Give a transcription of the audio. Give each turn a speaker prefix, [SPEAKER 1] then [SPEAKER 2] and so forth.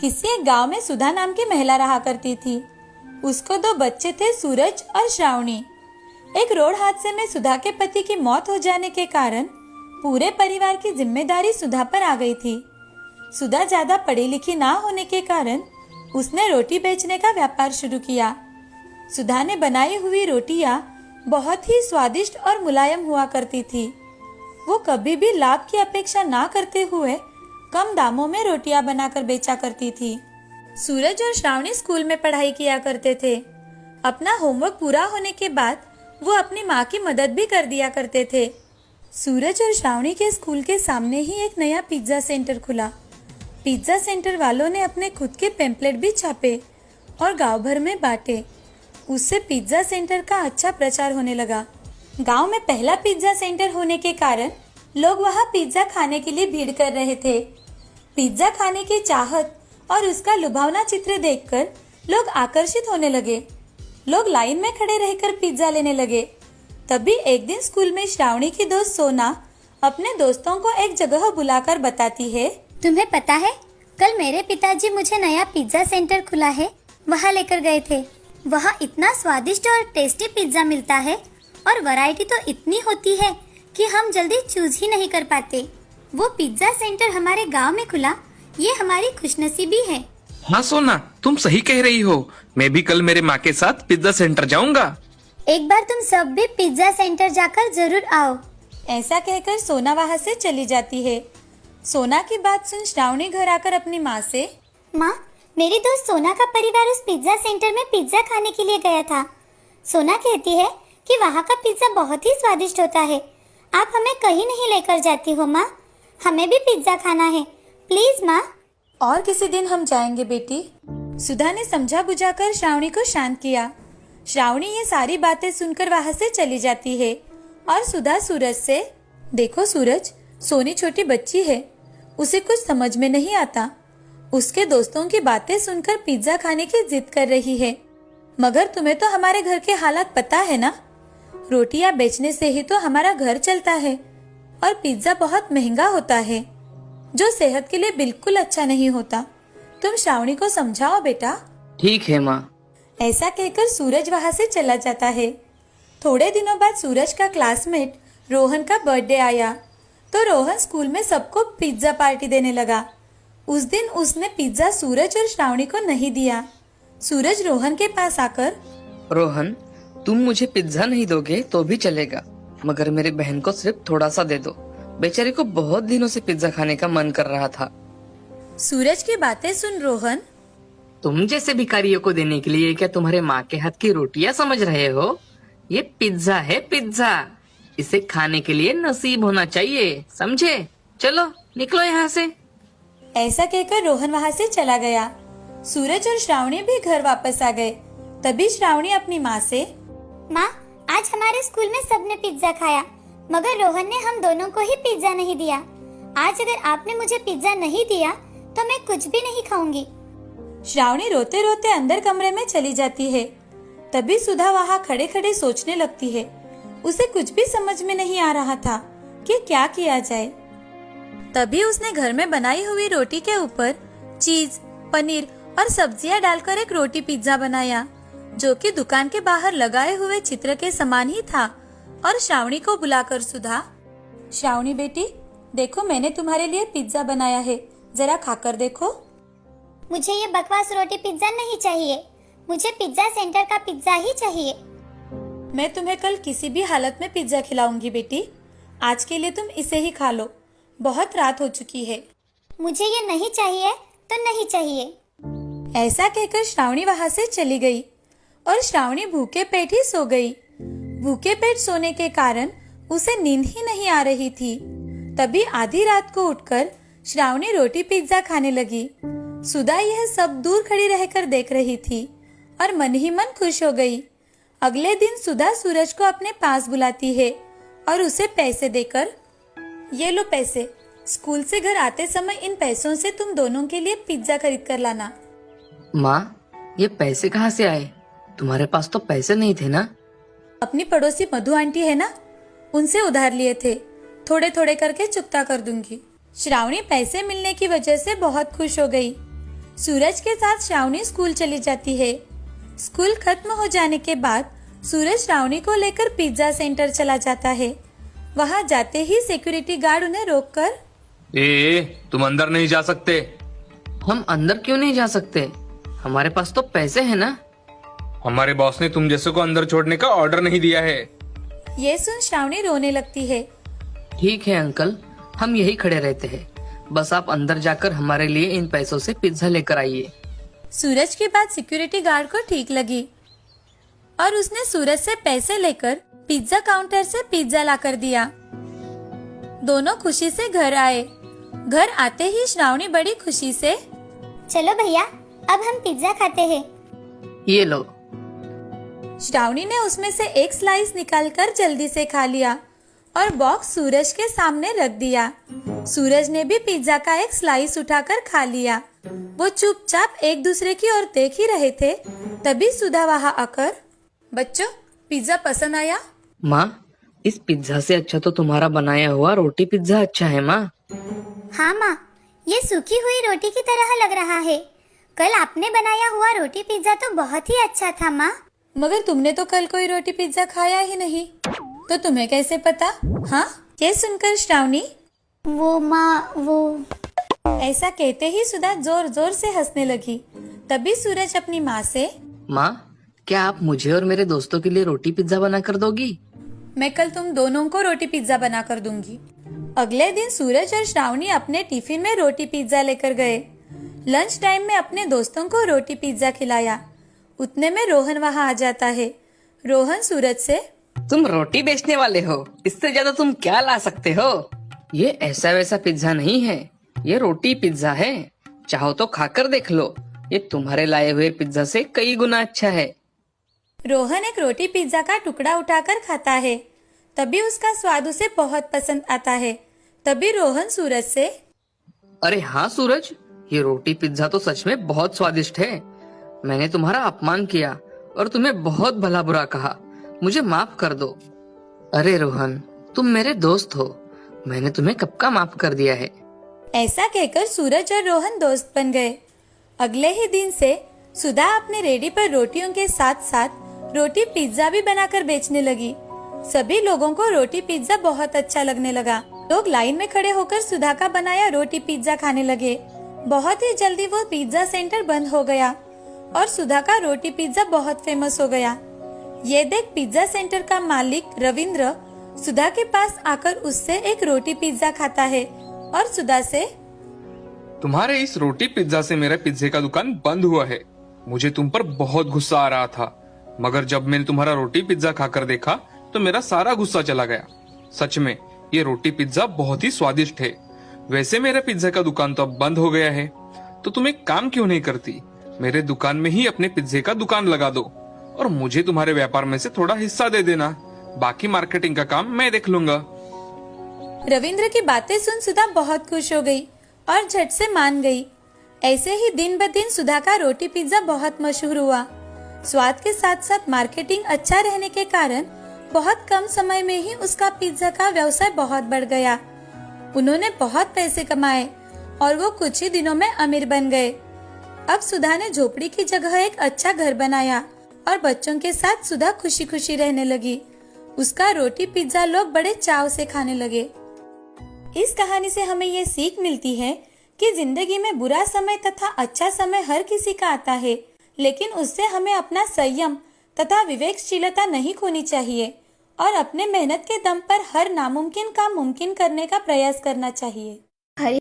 [SPEAKER 1] किसी एक गांव में सुधा नाम की महिला रहा करती थी। उसको 2 बच्चे थे, सूरज और श्रावणी। एक रोड हादसे में सुधा के पति की मौत हो जाने के कारण पूरे परिवार की जिम्मेदारी सुधा पर आ गई थी। सुधा ज्यादा पढ़ी लिखी ना होने के कारण उसने रोटी बेचने का व्यापार शुरू किया। सुधा ने बनाई हुई रोटियां बहुत ही स्वादिष्ट और मुलायम हुआ करती थी। वो कभी भी लाभ की अपेक्षा ना करते हुए कम दामों में रोटियां बनाकर बेचा करती थी। सूरज और श्रावणी स्कूल में पढ़ाई किया करते थे। अपना होमवर्क पूरा होने के बाद वो अपनी माँ की मदद भी कर दिया करते थे। सूरज और श्रावणी के स्कूल के सामने ही एक नया पिज्जा सेंटर खुला। पिज्जा सेंटर वालों ने अपने खुद के पेम्पलेट भी छापे और गांव भर में बांटे। उससे पिज्जा सेंटर का अच्छा प्रचार होने लगा। गांव में पहला पिज्जा सेंटर होने के कारण लोग वहां पिज्जा खाने के लिए भीड़ कर रहे थे। पिज्जा खाने की चाहत और उसका लुभावना चित्र देखकर लोग आकर्षित होने लगे। लोग लाइन में खड़े रहकर पिज्जा लेने लगे। तभी एक दिन स्कूल में श्रावणी की दोस्त सोना अपने दोस्तों को एक जगह बुलाकर बताती है,
[SPEAKER 2] तुम्हें पता है, कल मेरे पिताजी मुझे नया पिज्जा सेंटर खुला है, वहाँ लेकर गए थे। वहाँ इतना स्वादिष्ट और टेस्टी पिज्जा मिलता है और वैरायटी तो इतनी होती है कि हम जल्दी चूज ही नहीं कर पाते। वो पिज्जा सेंटर हमारे गांव में खुला, ये हमारी खुशनसीबी है।
[SPEAKER 3] हाँ सोना, तुम सही कह रही हो। मैं भी कल मेरे माँ के साथ पिज्जा सेंटर जाऊंगा।
[SPEAKER 2] एक बार तुम सब भी पिज्जा सेंटर जाकर जरूर आओ।
[SPEAKER 1] ऐसा कहकर सोना वहाँ से चली जाती है। सोना की बात सुन श्रावणी घर आकर अपनी माँ से,
[SPEAKER 2] माँ, मेरी दोस्त सोना का परिवार उस पिज्जा सेंटर में पिज्जा खाने के लिए गया था। सोना कहती है कि वहाँ का पिज्जा बहुत ही स्वादिष्ट होता है। आप हमें कहीं नहीं लेकर जाती हो माँ, हमें भी पिज्जा खाना है, प्लीज माँ।
[SPEAKER 1] और किसी दिन हम जाएंगे बेटी। सुधा ने समझा बुझाकर श्रावणी को शांत किया। श्रावणी ये सारी बातें सुनकर वहां से चली जाती है और सुधा सूरज से, देखो सूरज, सोनी छोटी बच्ची है, उसे कुछ समझ में नहीं आता। उसके दोस्तों की बातें सुनकर पिज्जा खाने की जिद कर रही है। मगर तुम्हें तो हमारे घर के हालात पता है ना, रोटियां बेचने से ही तो हमारा घर चलता है और पिज्जा बहुत महंगा होता है, जो सेहत के लिए बिल्कुल अच्छा नहीं होता। तुम श्रावणी को समझाओ बेटा।
[SPEAKER 3] ठीक है माँ।
[SPEAKER 1] ऐसा कहकर सूरज वहां से चला जाता है। थोड़े दिनों बाद सूरज का क्लासमेट रोहन का बर्थडे आया तो रोहन स्कूल में सबको पिज्जा पार्टी देने लगा। उस दिन उसने पिज्जा सूरज और श्रावणी को नहीं दिया। सूरज रोहन के पास आकर,
[SPEAKER 4] रोहन, तुम मुझे पिज्जा नहीं दोगे तो भी चलेगा, मगर मेरी बहन को सिर्फ थोड़ा सा दे दो। बेचारी को बहुत दिनों से पिज्जा खाने का मन कर रहा था।
[SPEAKER 1] सूरज की बातें सुन रोहन,
[SPEAKER 4] तुम जैसे भिखारियों को देने के लिए क्या तुम्हारे माँ के हाथ की रोटियां समझ रहे हो? ये पिज्जा है, पिज्जा। इसे खाने के लिए नसीब होना चाहिए, समझे? चलो निकलो यहाँ से।
[SPEAKER 1] ऐसा कहकर रोहन वहां से चला गया। सूरज और श्रावणी भी घर वापस आ गए। तभी श्रावणी अपनी माँ से,
[SPEAKER 2] माँ, आज हमारे स्कूल में सबने पिज्जा खाया, मगर रोहन ने हम दोनों को ही पिज्जा नहीं दिया। आज अगर आपने मुझे पिज्जा नहीं दिया तो मैं कुछ भी नहीं खाऊंगी।
[SPEAKER 1] श्रावणी रोते रोते अंदर कमरे में चली जाती है। तभी सुधा वहाँ खड़े खड़े सोचने लगती है। उसे कुछ भी समझ में नहीं आ रहा था कि क्या किया जाए। तभी उसने घर में बनाई हुई रोटी के ऊपर चीज, पनीर और सब्जियां डालकर एक रोटी पिज्जा बनाया, जो कि दुकान के बाहर लगाए हुए चित्र के समान ही था। और श्रावणी को बुलाकर सुधा, श्रावणी बेटी, देखो मैंने तुम्हारे लिए पिज्जा बनाया है, जरा खाकर देखो।
[SPEAKER 2] मुझे ये बकवास रोटी पिज्जा नहीं चाहिए, मुझे पिज्जा सेंटर का पिज्जा ही चाहिए।
[SPEAKER 1] मैं तुम्हें कल किसी भी हालत में पिज्जा खिलाऊंगी बेटी। आज के लिए तुम इसे ही खा लो, बहुत रात हो चुकी है।
[SPEAKER 2] मुझे ये नहीं चाहिए तो नहीं चाहिए।
[SPEAKER 1] ऐसा कहकर श्रावणी वहां से चली गई और श्रावणी भूखे पेट ही सो गई। भूखे पेट सोने के कारण उसे नींद ही नहीं आ रही थी। तभी आधी रात को उठकर श्रावणी रोटी पिज्जा खाने लगी। सुधा यह सब दूर खड़ी रहकर देख रही थी और मन ही मन खुश हो गई। अगले दिन सुधा सूरज को अपने पास बुलाती है और उसे पैसे देकर, ये लो पैसे, स्कूल से घर आते समय इन पैसों से तुम दोनों के लिए पिज्जा खरीद कर लाना।
[SPEAKER 4] माँ, ये पैसे कहाँ से आए? तुम्हारे पास तो पैसे नहीं थे ना?
[SPEAKER 1] अपनी पड़ोसी मधु आंटी है ना, उनसे उधार लिए थे, थोड़े थोड़े करके चुकता कर दूंगी। श्रावणी पैसे मिलने की वजह से बहुत खुश हो गई। सूरज के साथ श्रावणी स्कूल चली जाती है। स्कूल खत्म हो जाने के बाद सूरज श्रावणी को लेकर पिज्जा सेंटर चला जाता है। वहां जाते ही सिक्योरिटी गार्ड उन्हें रोककर
[SPEAKER 3] तुम अंदर नहीं जा सकते।
[SPEAKER 4] हम अंदर क्यों नहीं जा सकते? हमारे पास तो पैसे हैं ना।
[SPEAKER 3] हमारे बॉस ने तुम जैसे को अंदर छोड़ने का ऑर्डर नहीं दिया है।
[SPEAKER 1] ये सुन श्रावणी रोने लगती है।
[SPEAKER 4] ठीक है अंकल, हम यही खड़े रहते हैं। बस आप अंदर जाकर हमारे लिए इन पैसों से पिज्जा लेकर आइए।
[SPEAKER 1] सूरज की बात सिक्योरिटी गार्ड को ठीक लगी और उसने सूरज से पैसे लेकर पिज्जा काउंटर से पिज्जा लाकर दिया। दोनों खुशी से घर आए। घर आते ही श्रावणी बड़ी खुशी से
[SPEAKER 2] चलो भैया, अब हम पिज्जा खाते हैं।
[SPEAKER 4] ये लो।
[SPEAKER 1] श्रावणी ने उसमें से एक स्लाइस निकालकर जल्दी से खा लिया और बॉक्स सूरज के सामने रख दिया। सूरज ने भी पिज्जा का एक स्लाइस उठाकर खा लिया। वो चुपचाप एक दूसरे की ओर देख ही रहे थे, तभी सुधा वहां आकर, बच्चों पिज्जा पसंद आया?
[SPEAKER 4] माँ, इस पिज्जा से अच्छा तो तुम्हारा बनाया हुआ रोटी पिज्जा अच्छा है माँ।
[SPEAKER 2] हाँ माँ, ये सूखी हुई रोटी की तरह लग रहा है। कल आपने बनाया हुआ रोटी पिज्जा तो बहुत ही अच्छा था माँ।
[SPEAKER 1] मगर तुमने तो कल कोई रोटी पिज्जा खाया ही नहीं, तो तुम्हें कैसे पता? हाँ, ये सुनकर श्रावणी
[SPEAKER 2] वो माँ, वो
[SPEAKER 1] ऐसा कहते ही सुधा जोर जोर से हंसने लगी। तभी सूरज अपनी माँ से,
[SPEAKER 4] माँ, क्या आप मुझे और मेरे दोस्तों के लिए रोटी पिज्जा बना कर दोगी?
[SPEAKER 1] मैं कल तुम दोनों को रोटी पिज्जा बना कर दूंगी। अगले दिन सूरज और श्रावणी अपने टिफिन में रोटी पिज्जा लेकर गए। लंच टाइम में अपने दोस्तों को रोटी पिज्जा खिलाया। उतने में रोहन वहां आ जाता है। रोहन सूरज से,
[SPEAKER 4] तुम रोटी बेचने वाले हो, इससे ज्यादा तुम क्या ला सकते हो? ये ऐसा वैसा पिज्जा नहीं है, ये रोटी पिज्जा है। चाहो तो खाकर देख लो, ये तुम्हारे लाए हुए पिज्जा से कई गुना अच्छा है।
[SPEAKER 1] रोहन एक रोटी पिज्जा का टुकड़ा उठाकर खाता है। तभी उसका स्वाद उसे बहुत पसंद आता है। तभी रोहन सूरज से,
[SPEAKER 4] अरे हाँ सूरज, ये रोटी पिज्जा तो सच में बहुत स्वादिष्ट है। मैंने तुम्हारा अपमान किया और तुम्हें बहुत भला बुरा कहा, मुझे माफ कर दो। अरे रोहन, तुम मेरे दोस्त हो, मैंने तुम्हें कब का माफ कर दिया है।
[SPEAKER 1] ऐसा कहकर सूरज और रोहन दोस्त बन गए। अगले ही दिन से सुधा अपने रेडी पर रोटियों के साथ साथ रोटी पिज्जा भी बनाकर बेचने लगी। सभी लोगों को रोटी पिज्जा बहुत अच्छा लगने लगा। लोग लाइन में खड़े होकर सुधा का बनाया रोटी पिज्जा खाने लगे। बहुत ही जल्दी वो पिज्जा सेंटर बंद हो गया और सुधा का रोटी पिज्जा बहुत फेमस हो गया। ये देख पिज्जा सेंटर का मालिक रविंद्र सुधा के पास आकर उससे एक रोटी पिज्जा खाता है और सुधा से,
[SPEAKER 3] तुम्हारे इस रोटी पिज्जा से मेरा पिज्जे का दुकान बंद हुआ है। मुझे तुम पर बहुत गुस्सा आ रहा था, मगर जब मैंने तुम्हारा रोटी पिज्जा खाकर देखा तो मेरा सारा गुस्सा चला गया। सच में ये रोटी पिज्जा बहुत ही स्वादिष्ट है। वैसे मेरा पिज्जा का दुकान तो अब बंद हो गया है, तो तुम एक काम क्यों नहीं करती, मेरे दुकान में ही अपने पिज्जे का दुकान लगा दो और मुझे तुम्हारे व्यापार में से थोड़ा हिस्सा दे देना। बाकी मार्केटिंग का काम मैं देख लूंगा।
[SPEAKER 1] रविंद्र की बातें सुन सुधा बहुत खुश हो गई और झट से मान गई। ऐसे ही दिन ब दिन सुधा का रोटी पिज्जा बहुत मशहूर हुआ। स्वाद के साथ साथ मार्केटिंग अच्छा रहने के कारण बहुत कम समय में ही उसका पिज्जा का व्यवसाय बहुत बढ़ गया। उन्होंने बहुत पैसे कमाए और वो कुछ ही दिनों में अमीर बन गए। अब सुधा ने झोपड़ी की जगह एक अच्छा घर बनाया और बच्चों के साथ सुधा खुशी खुशी रहने लगी। उसका रोटी पिज्जा लोग बड़े चाव से खाने लगे। इस कहानी से हमें ये सीख मिलती है कि जिंदगी में बुरा समय तथा अच्छा समय हर किसी का आता है, लेकिन उससे हमें अपना संयम तथा विवेकशीलता नहीं खोनी चाहिए और अपने मेहनत के दम पर हर नामुमकिन काम मुमकिन करने का प्रयास करना चाहिए।